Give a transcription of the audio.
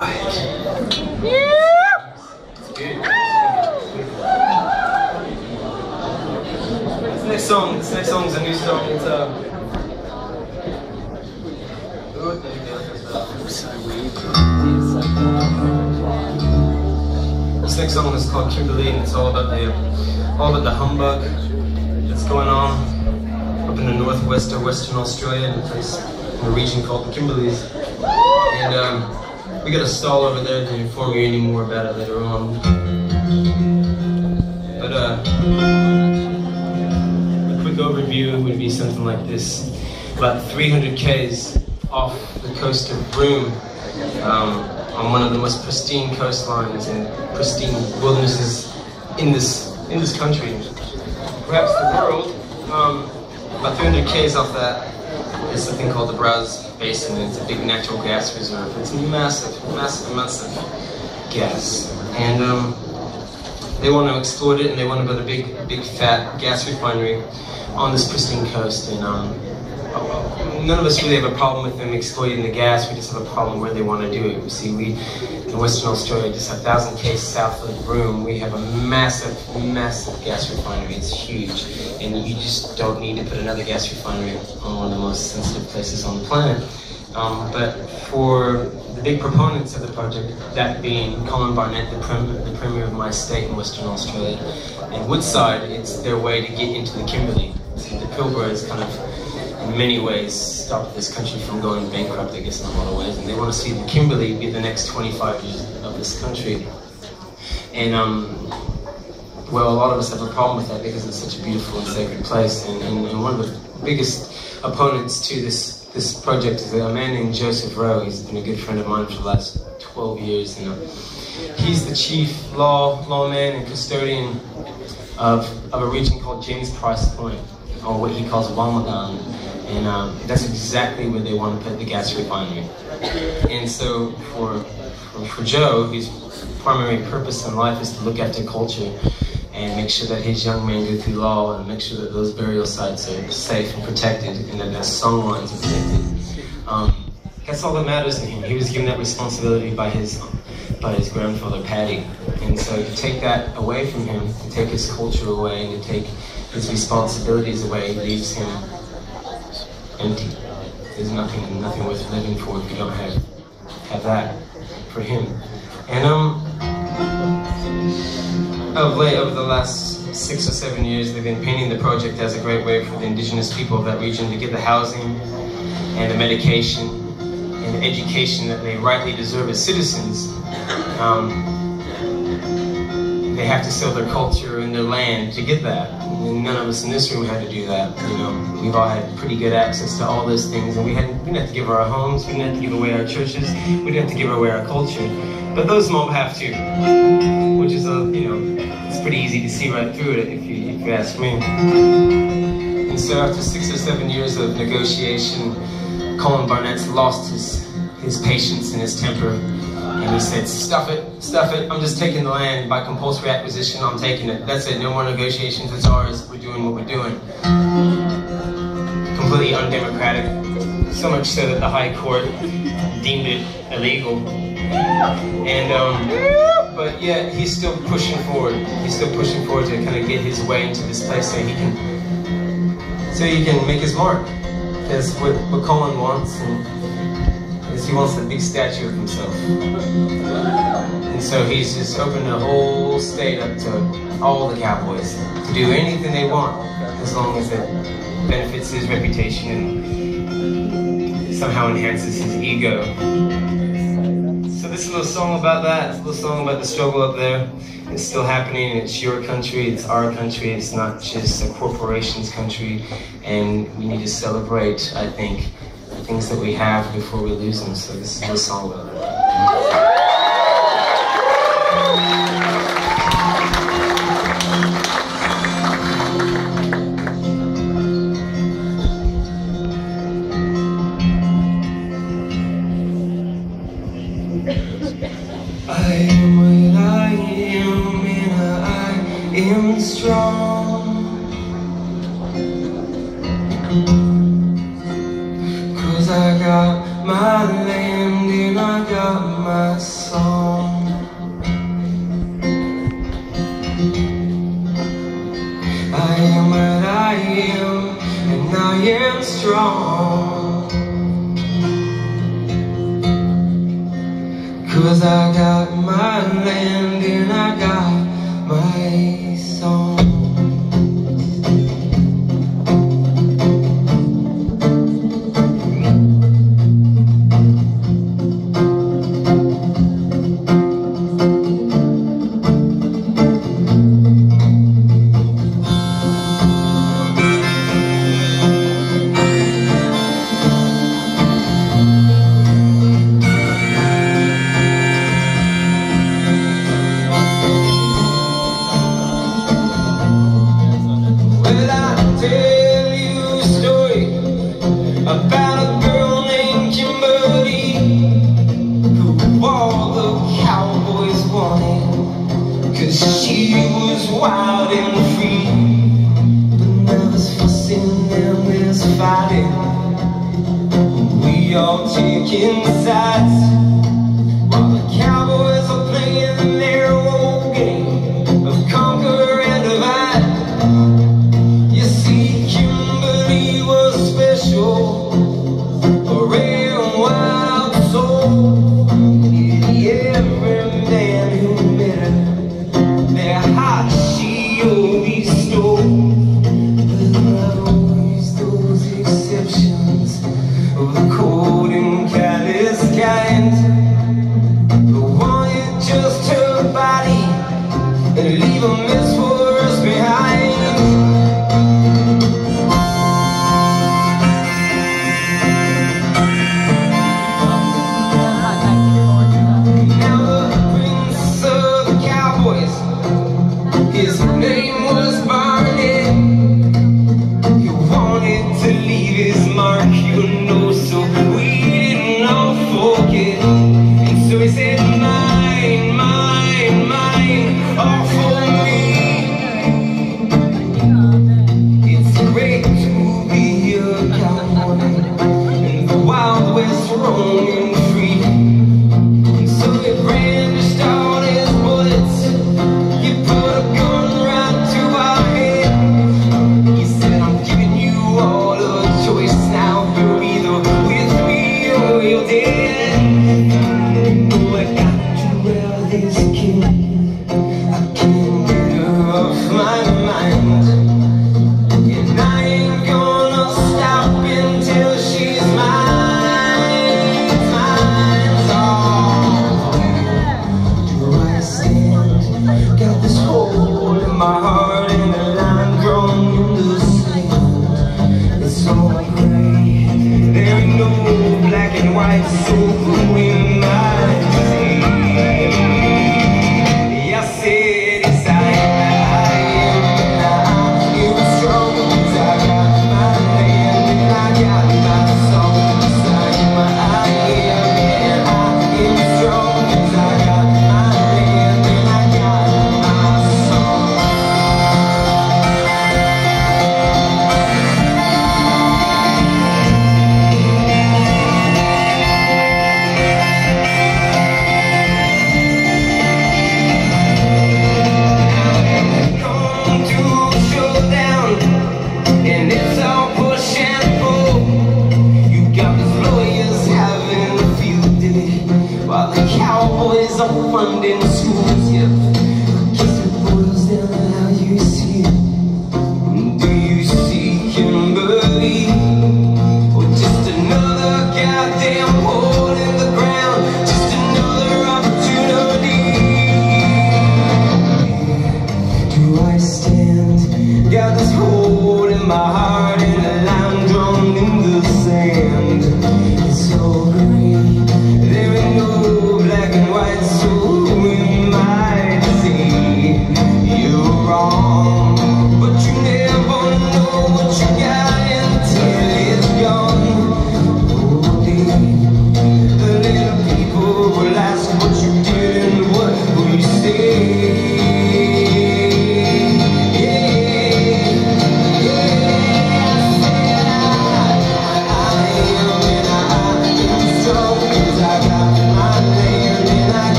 This next song is a new song. It's this next song is called Kimberley, and it's all about the humbug that's going on up in the northwest of Western Australia, in a region called the Kimberleys. And we got a stall over there to inform you any more about it later on. But a quick overview would be something like this. About 300 k's off the coast of Broome, on one of the most pristine coastlines and pristine wildernesses in this country, perhaps the world. About 300 k's off that is something called the Browse Basin. It's a big natural gas reserve. It's massive gas, and they want to exploit it, and they want to build a big fat gas refinery on this pristine coast. And none of us really have a problem with them exploiting the gas. We just have a problem where they want to do it. You see, we in Western Australia, just 1,000 k's south of Broome, we have a massive gas refinery. It's huge, and you just don't need to put another gas refinery on one of the most sensitive places on the planet. But for the big proponents of the project, that being Colin Barnett, the Premier of my state in Western Australia, and Woodside, it's their way to get into the Kimberley. See, the Pilbara is kind of, in many ways, stopped this country from going bankrupt, I guess, in a lot of ways. And they want to see the Kimberley be the next 25 years of this country. And, well, a lot of us have a problem with that because it's such a beautiful and sacred place. And one of the biggest opponents to this project is a man named Joseph Rowe. He's been a good friend of mine for the last 12 years. And he's the chief lawman and custodian of a region called James Price Point, or what he calls Walmagan. And that's exactly where they want to put the gas refinery. And so for Joe, his primary purpose in life is to look after culture and make sure that his young men go through law and make sure that those burial sites are safe and protected and that their song lines are protected. That's all that matters to him. He was given that responsibility by his grandfather, Paddy. And so to take that away from him, to take his culture away and to take his responsibilities away, leaves him empty. There's nothing worth living for if you don't have that for him. And of late, over the last 6 or 7 years, they've been painting the project as a great way for the indigenous people of that region to get the housing and the medication and the education that they rightly deserve as citizens. They have to sell their culture and their land to get that. And none of us in this room had to do that. You know, we've all had pretty good access to all those things, and we didn't have to give our homes, we didn't have to give away our churches, we didn't have to give away our culture. But those mob have to, which is it's pretty easy to see right through it if you ask me. And so after 6 or 7 years of negotiation, Colin Barnett's lost his patience and his temper. And he said, stuff it, I'm just taking the land by compulsory acquisition, I'm taking it. That's it, no more negotiations, it's ours, we're doing what we're doing. Completely undemocratic, so much so that the High Court deemed it illegal. And, but yet he's still pushing forward. He's still pushing forward to kind of get his way into this place so he can make his mark. Because what Colin wants is he wants a big statue of himself. And so he's just opened the whole state up to all the cowboys to do anything they want, as long as it benefits his reputation and somehow enhances his ego. So this is a little song about that. It's a little song about the struggle up there. It's still happening. It's your country. It's our country. It's not just a corporation's country. And we need to celebrate, I think, the things that we have before we lose them. So this is a little song about that. I am what I am, and I am strong. 'Cause I got my land and I got my my song. I am what I am, and I am strong, 'cause I got my land and I got my song. About a girl named Kimberley, who all the cowboys wanted, 'cause she was wild and free. But now there's fussing and there's fighting, we all taking sides, while the cowboys are playing their old game of conquer and divide. You see, Kimberley was special, and leave a mess for us behind. Now the prince of the cowboys, his name was Barney. He wanted to leave his mark, you know, so we didn't all forget. And so he said, mine, mine, mine, all for me. It's great to be a cowboy in the Wild West, roaming free. And so he brandished all his bullets, he put a gun right to our head. He said, I'm giving you all a choice now, you're either with me or you're dead. Oh, I got to wear this king, I can't get her off my mind, and I ain't gonna stop until she's mine, mine. Oh, where I stand, got this hole in my heart and a line drawn in the sand. It's so gray, there ain't no black and white, so blue in my funding schools, yep.